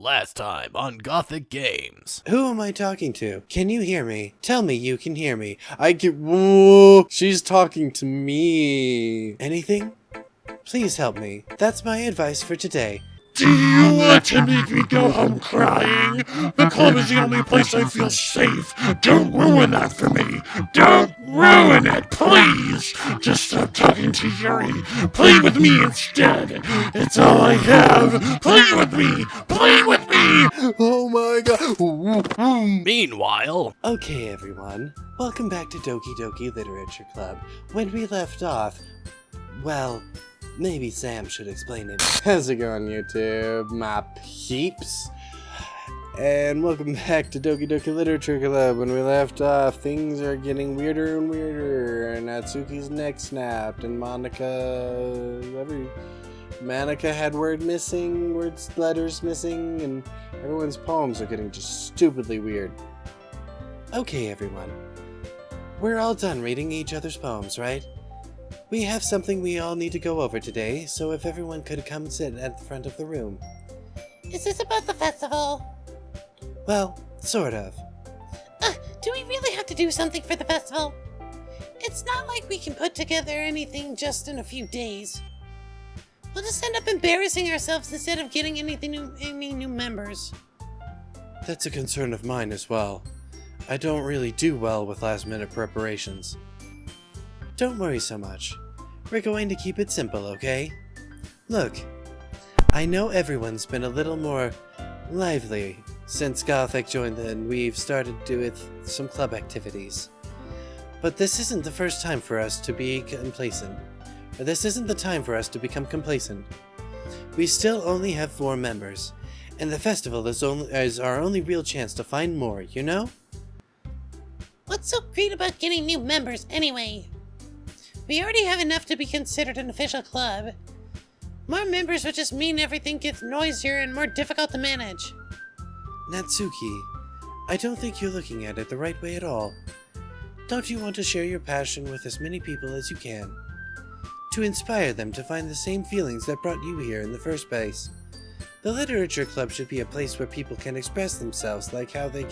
Last time on Gothic Games. Who am I talking to? Can you hear me? Tell me you can hear me. I can. Whoa, she's talking to me. Anything? Please help me. That's my advice for today. Do you want to make me go home crying? The club is the only place I feel safe. Don't ruin that for me. Don't ruin it, please. Just stop talking to Yuri. Play with me instead. It's all I have. Play with me. Play with me. Oh my god. Meanwhile, Okay, everyone. Welcome back to Doki Doki Literature Club. When we left off, well, maybe Sam should explain it. How's it going, YouTube, my peeps? And welcome back to Doki Doki Literature Club. When we left off, things are getting weirder and weirder. And Natsuki's neck snapped, and Manika had letters missing, and everyone's poems are getting just stupidly weird. Okay, everyone. We're all done reading each other's poems, right? We have something we all need to go over today, so if everyone could come sit at the front of the room. Is this about the festival? Well, sort of. Do we really have to do something for the festival? It's not like we can put together anything just in a few days. We'll just end up embarrassing ourselves instead of getting any new members. That's a concern of mine as well. I don't really do well with last-minute preparations. Don't worry so much. We're going to keep it simple, okay? Look, I know everyone's been a little more lively since Gothic joined and we've started with some club activities. But this isn't the first time for us to be complacent. This isn't the time for us to become complacent. We still only have 4 members, and the festival is our only real chance to find more, you know? What's so great about getting new members anyway? We already have enough to be considered an official club. More members would just mean everything gets noisier and more difficult to manage. Natsuki, I don't think you're looking at it the right way at all. Don't you want to share your passion with as many people as you can? To inspire them to find the same feelings that brought you here in the first place. The Literature Club should be a place where people can express themselves like they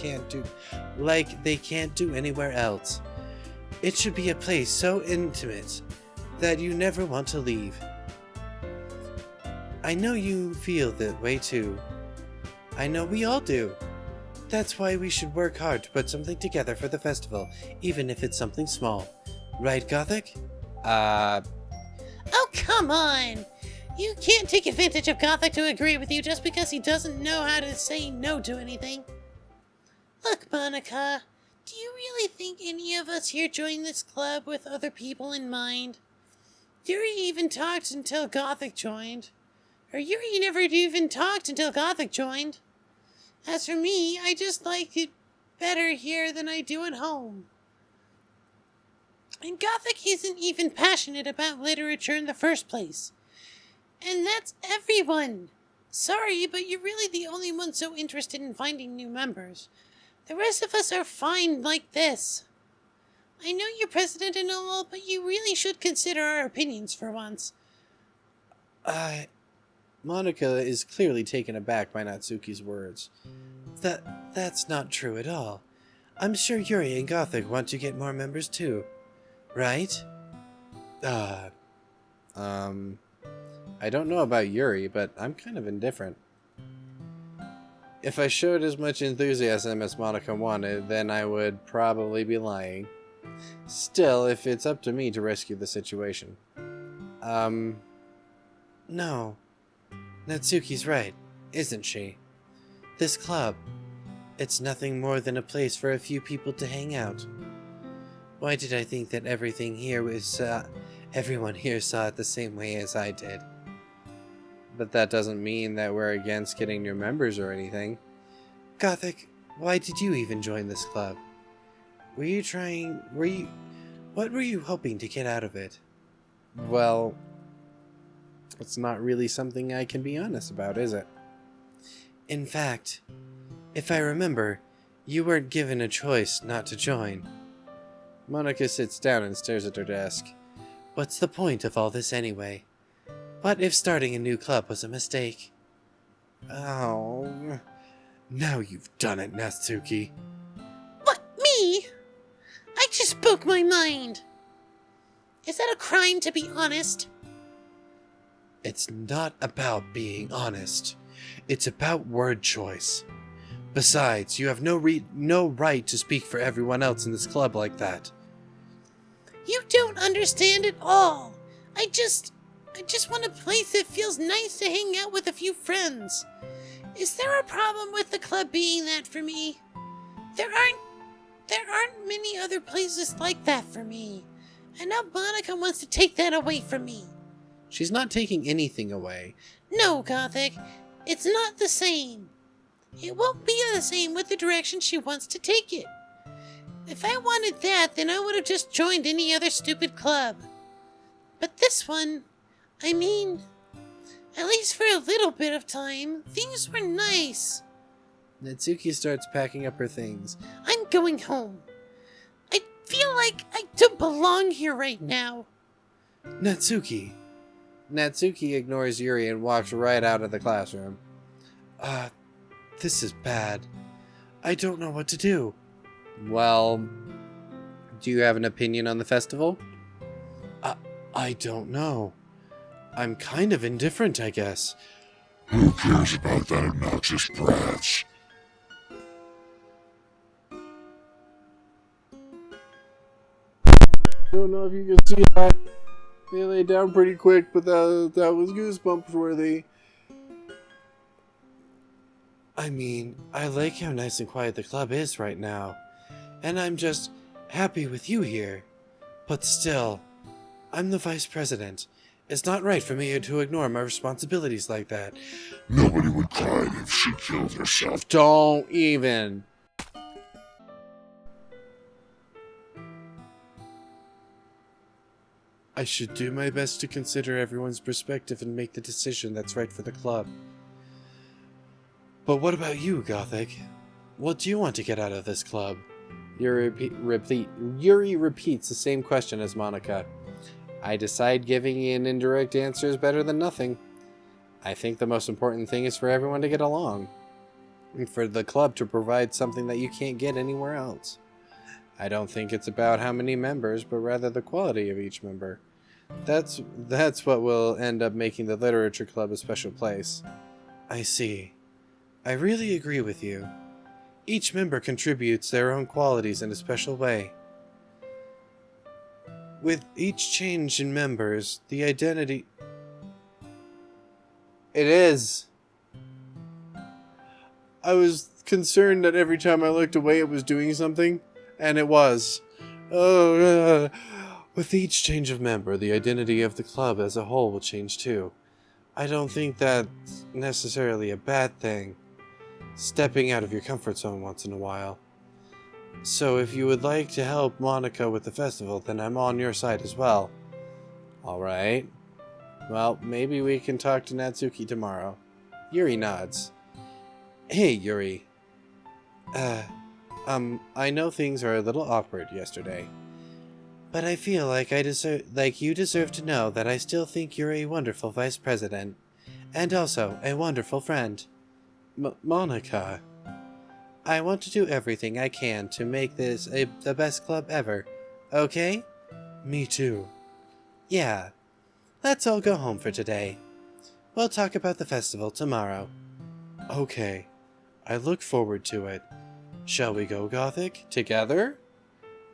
can't do anywhere else. It should be a place so intimate that you never want to leave. I know you feel that way too. I know we all do. That's why we should work hard to put something together for the festival, even if it's something small. Right, Gothic? Oh, come on! You can't take advantage of Gothic to agree with you just because he doesn't know how to say no to anything. Look, Monica, do you really think any of us here joined this club with other people in mind? Yuri even talked until Gothic joined. Or Yuri never even talked until Gothic joined. As for me, I just like it better here than I do at home. And Gothic isn't even passionate about literature in the first place. And that's everyone. Sorry, but you're really the only one so interested in finding new members. The rest of us are fine like this. I know you're president and all, but you really should consider our opinions for once. Monica is clearly taken aback by Natsuki's words. That's not true at all. I'm sure Yuri and Gothic want to get more members too. Right? I don't know about Yuri, but I'm kind of indifferent. If I showed as much enthusiasm as Monica wanted, then I would probably be lying. Still, if it's up to me to rescue the situation. No. Natsuki's right, isn't she? This club, it's nothing more than a place for a few people to hang out. Why did I think that everyone here saw it the same way as I did? But that doesn't mean that we're against getting new members or anything. Gothic, why did you even join this club? What were you hoping to get out of it? Well, it's not really something I can be honest about, is it? In fact, if I remember, you weren't given a choice not to join. Monica sits down and stares at her desk. What's the point of all this anyway? What if starting a new club was a mistake? Oh, now you've done it, Natsuki. What, me? I just spoke my mind. Is that a crime, to be honest? It's not about being honest. It's about word choice. Besides, you have no right to speak for everyone else in this club like that. You don't understand at all. I just want a place that feels nice to hang out with a few friends. Is there a problem with the club being that for me? There aren't many other places like that for me. And now Monica wants to take that away from me. She's not taking anything away. No, Gothic. It's not the same. It won't be the same with the direction she wants to take it. If I wanted that, then I would have just joined any other stupid club. But this one, I mean, at least for a little bit of time, things were nice. Natsuki starts packing up her things. I'm going home. I feel like I don't belong here right now. Natsuki! Natsuki ignores Yuri and walks right out of the classroom. This is bad. I don't know what to do. Well, do you have an opinion on the festival? I don't know. I'm kind of indifferent, I guess. Who cares about that obnoxious brats? Don't know if you can see that. They laid down pretty quick, but that was goosebumps worthy. I mean, I like how nice and quiet the club is right now. And I'm just happy with you here. But still, I'm the vice president. It's not right for me to ignore my responsibilities like that. Nobody would cry if she killed herself. Don't even. I should do my best to consider everyone's perspective and make the decision that's right for the club. But what about you, Gothic? What do you want to get out of this club? Yuri repeats the same question as Monica. I decide giving an indirect answer is better than nothing. I think the most important thing is for everyone to get along. And for the club to provide something that you can't get anywhere else. I don't think it's about how many members, but rather the quality of each member. That's what will end up making the literature club a special place. I see. I really agree with you. Each member contributes their own qualities in a special way. With each change in members, the identity... It is. I was concerned that every time I looked away it was doing something, and it was. With each change of member, the identity of the club as a whole will change too. I don't think that's necessarily a bad thing. Stepping out of your comfort zone once in a while. So if you would like to help Monica with the festival, then I'm on your side as well. Alright. Well, maybe we can talk to Natsuki tomorrow. Yuri nods. Hey, Yuri. I know things are a little awkward yesterday. But I feel like you deserve to know that I still think you're a wonderful vice president. And also a wonderful friend. Monica. I want to do everything I can to make this the best club ever. Okay? Me too. Yeah. Let's all go home for today. We'll talk about the festival tomorrow. Okay. I look forward to it. Shall we go, Gothic? Together?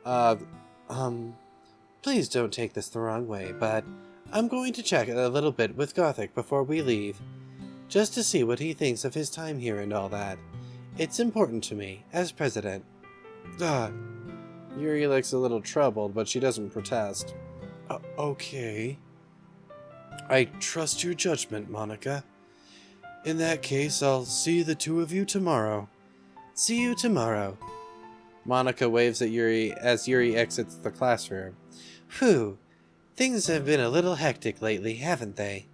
Please don't take this the wrong way, but I'm going to check a little bit with Gothic before we leave. Just to see what he thinks of his time here and all that. It's important to me, as president. Yuri looks a little troubled, but she doesn't protest. Okay. I trust your judgment, Monica. In that case, I'll see the two of you tomorrow. See you tomorrow. Monica waves at Yuri as Yuri exits the classroom. Phew. Things have been a little hectic lately, haven't they?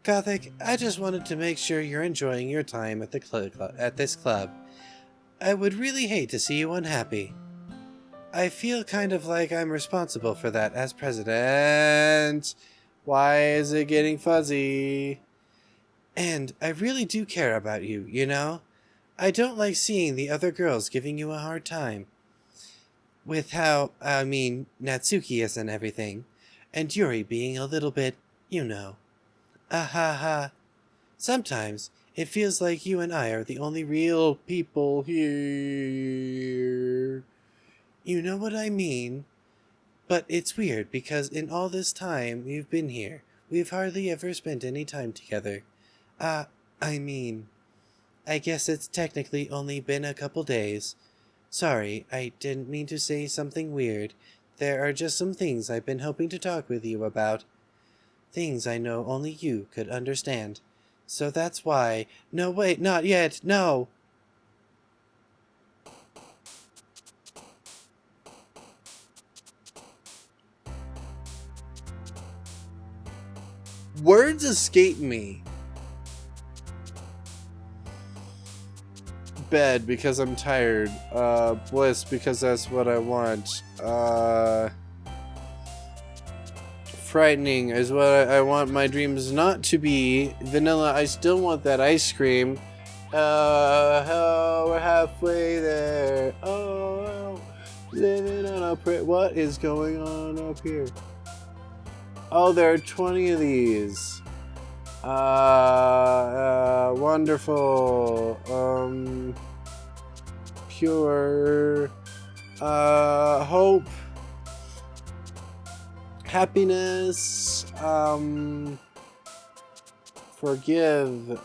Gothic, I just wanted to make sure you're enjoying your time at this club. I would really hate to see you unhappy. I feel kind of like I'm responsible for that as president. Why is it getting fuzzy? And I really do care about you, you know? I don't like seeing the other girls giving you a hard time. With how, Natsuki is and everything. And Yuri being a little bit, you know. Ah ha ha. Sometimes it feels like you and I are the only real people here. You know what I mean? But it's weird because in all this time we've been here, we've hardly ever spent any time together. I guess it's technically only been a couple days. Sorry, I didn't mean to say something weird. There are just some things I've been hoping to talk with you about. Things I know only you could understand. So that's why... No, wait, not yet, no! Words escape me. Bed because I'm tired. Bliss because that's what I want. Frightening is what I want my dreams not to be. Vanilla, I still want that ice cream. We're halfway there. Oh, living on a prayer. What is going on up here? Oh, there are 20 of these. Wonderful. Pure. Hope. Happiness. Forgive.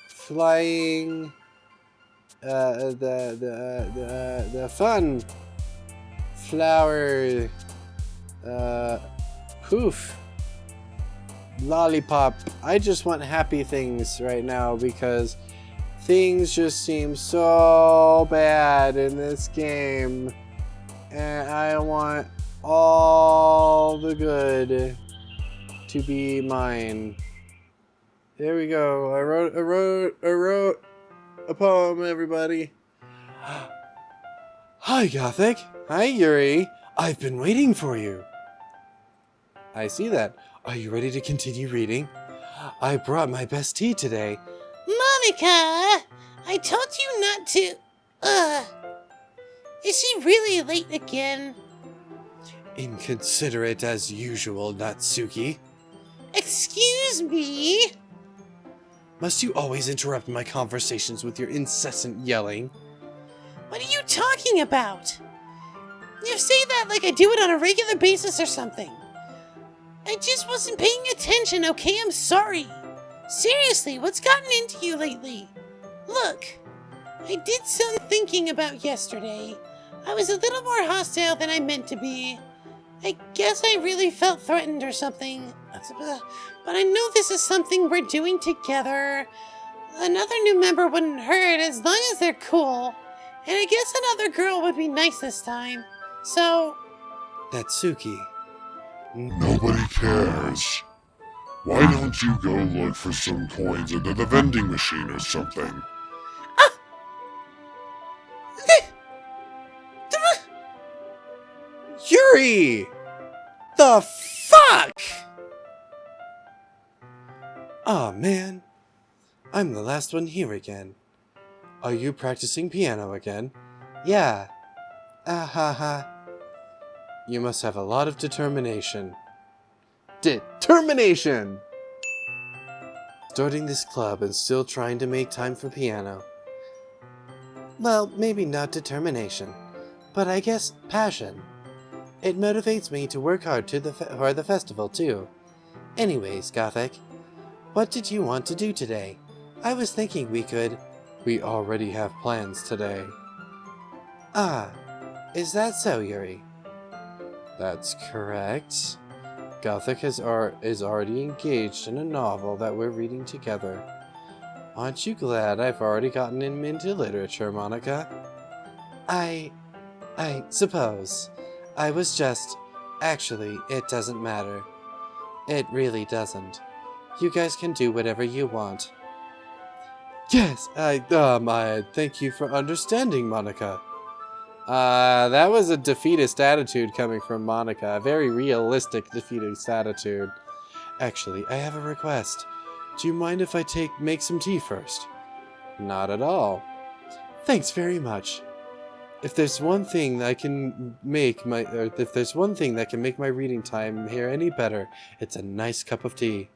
Flying. The fun. Flower. Poof. Lollipop. I just want happy things right now because things just seem so bad in this game. And I want all the good to be mine. There we go. I wrote a poem, everybody. Hi, Gothic. Hi, Yuri. I've been waiting for you. I see that. Are you ready to continue reading? I brought my best tea today. Monica! I told you not to... Is she really late again? Inconsiderate as usual, Natsuki. Excuse me? Must you always interrupt my conversations with your incessant yelling? What are you talking about? You say that like I do it on a regular basis or something. I just wasn't paying attention, okay? I'm sorry. Seriously, what's gotten into you lately? Look, I did some thinking about yesterday. I was a little more hostile than I meant to be. I guess I really felt threatened or something. But I know this is something we're doing together. Another new member wouldn't hurt as long as they're cool. And I guess another girl would be nice this time. So... Natsuki. Nobody cares. Why don't you go look for some coins under the vending machine or something? Yuri! The fuck? Aw, man. I'm the last one here again. Are you practicing piano again? Yeah. Ah ha ha. You must have a lot of determination. Determination! Starting this club and still trying to make time for piano. Well, maybe not determination, but I guess passion. It motivates me to work hard for the festival, too. Anyways, Gothic, what did you want to do today? I was thinking we already have plans today. Ah, is that so, Yuri? That's correct. Gothic is already engaged in a novel that we're reading together. Aren't you glad I've already gotten him into literature, Monica? I suppose. I was just... Actually, it doesn't matter. It really doesn't. You guys can do whatever you want. Yes, I thank you for understanding, Monica. That was a defeatist attitude coming from Monica. A very realistic defeatist attitude. Actually, I have a request. Do you mind if I make some tea first? Not at all. Thanks very much. If there's one thing that can make my reading time here any better, it's a nice cup of tea.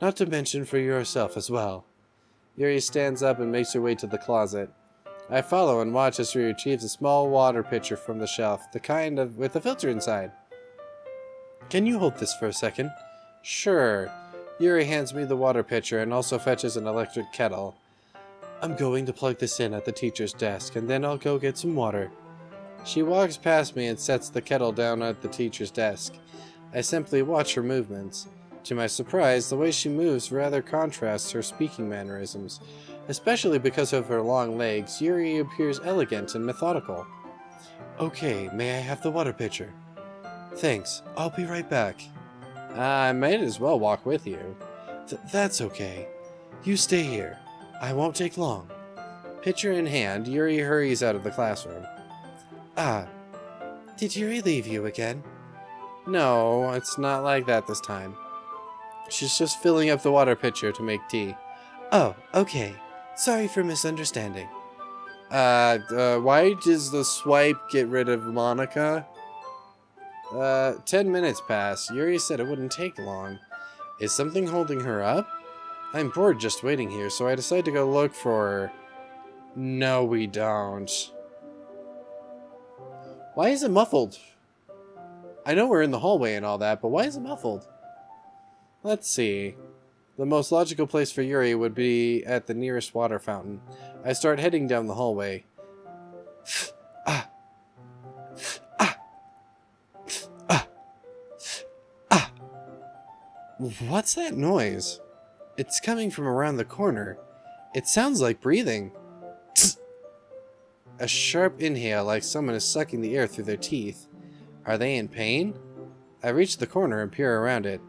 Not to mention for yourself as well. Yuri stands up and makes her way to the closet. I follow and watch as she retrieves a small water pitcher from the shelf, the kind with a filter inside. Can you hold this for a second? Sure. Yuri hands me the water pitcher and also fetches an electric kettle. I'm going to plug this in at the teacher's desk, and then I'll go get some water. She walks past me and sets the kettle down at the teacher's desk. I simply watch her movements. To my surprise, the way she moves rather contrasts her speaking mannerisms. Especially because of her long legs, Yuri appears elegant and methodical. Okay, may I have the water pitcher? Thanks, I'll be right back. I might as well walk with you. That's okay. You stay here. I won't take long. Pitcher in hand, Yuri hurries out of the classroom. Ah, did Yuri leave you again? No, it's not like that this time. She's just filling up the water pitcher to make tea. Oh, okay. Sorry for misunderstanding. Why does the swipe get rid of Monica? 10 minutes pass. Yuri said it wouldn't take long. Is something holding her up? I'm bored just waiting here, so I decide to go look for her. No, we don't. Why is it muffled? I know we're in the hallway and all that, but why is it muffled? Let's see. The most logical place for Yuri would be at the nearest water fountain. I start heading down the hallway. What's that noise? It's coming from around the corner. It sounds like breathing. A sharp inhale, like someone is sucking the air through their teeth. Are they in pain? I reach the corner and peer around it.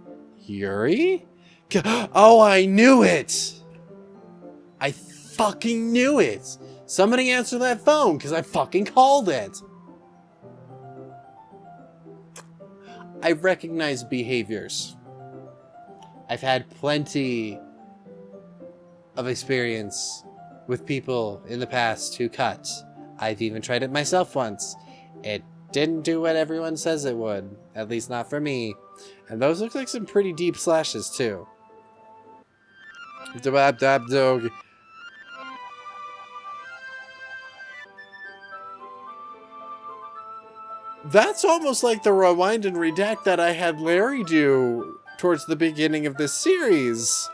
Yuri? Oh, I knew it! I fucking knew it! Somebody answer that phone, because I fucking called it! I recognize behaviors. I've had plenty of experience with people in the past who cut. I've even tried it myself once. It didn't do what everyone says it would. At least not for me. And those look like some pretty deep slashes too. That's almost like the rewind and redact that I had Larry do towards the beginning of this series.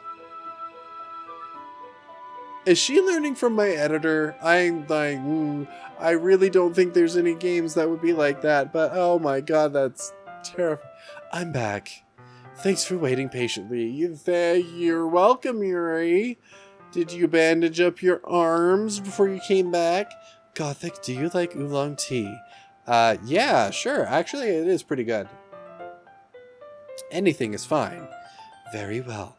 Is she learning from my editor? I'm like, I really don't think there's any games that would be like that, but oh my god, that's terrifying. I'm back. Thanks for waiting patiently. You're welcome, Yuri. Did you bandage up your arms before you came back? Gothic, do you like oolong tea? Yeah, sure. Actually, it is pretty good. Anything is fine. Very well.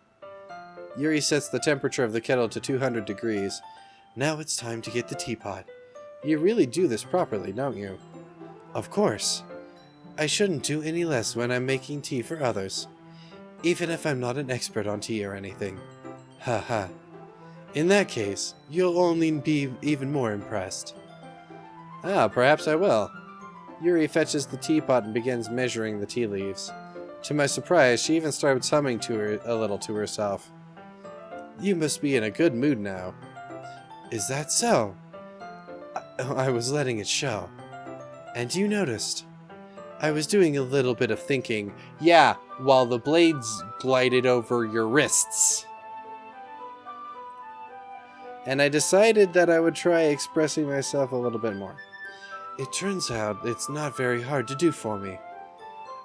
Yuri sets the temperature of the kettle to 200 degrees. Now it's time to get the teapot. You really do this properly, don't you? Of course. I shouldn't do any less when I'm making tea for others. Even if I'm not an expert on tea or anything. Haha. In that case, you'll only be even more impressed. Ah, perhaps I will. Yuri fetches the teapot and begins measuring the tea leaves. To my surprise, she even starts humming a little to herself. You must be in a good mood now. Is that so? I was letting it show. And you noticed. I was doing a little bit of thinking. Yeah, while the blades glided over your wrists. And I decided that I would try expressing myself a little bit more. It turns out it's not very hard to do for me.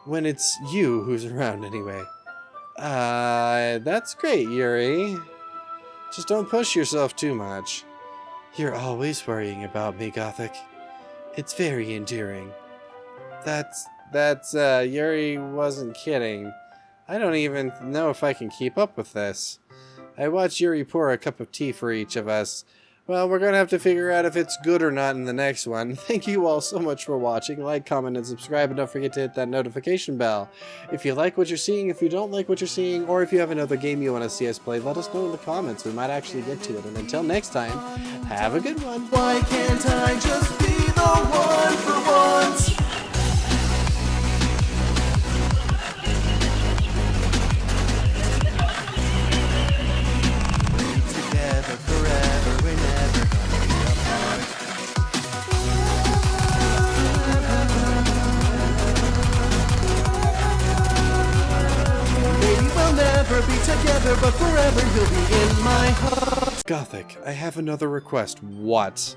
When it's you who's around anyway. That's great, Yuri. Just don't push yourself too much. You're always worrying about me, Gothic. It's very endearing. That's Yuri wasn't kidding. I don't even know if I can keep up with this. I watch Yuri pour a cup of tea for each of us, Well, we're gonna have to figure out if it's good or not in the next one. Thank you all so much for watching. Like, comment, and subscribe, and don't forget to hit that notification bell. If you like what you're seeing, if you don't like what you're seeing, or if you have another game you want to see us play, let us know in the comments. We might actually get to it. And until next time, have a good one. Why can't I just be the one for once? Together forever, we're never gonna be apart. Maybe we'll never be together, but forever you'll be in my heart. Gothic, I have another request. What?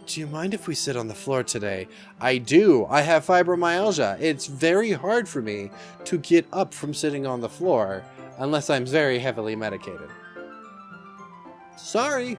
Do you mind if we sit on the floor today? I do. I have fibromyalgia. It's very hard for me to get up from sitting on the floor unless I'm very heavily medicated. Sorry.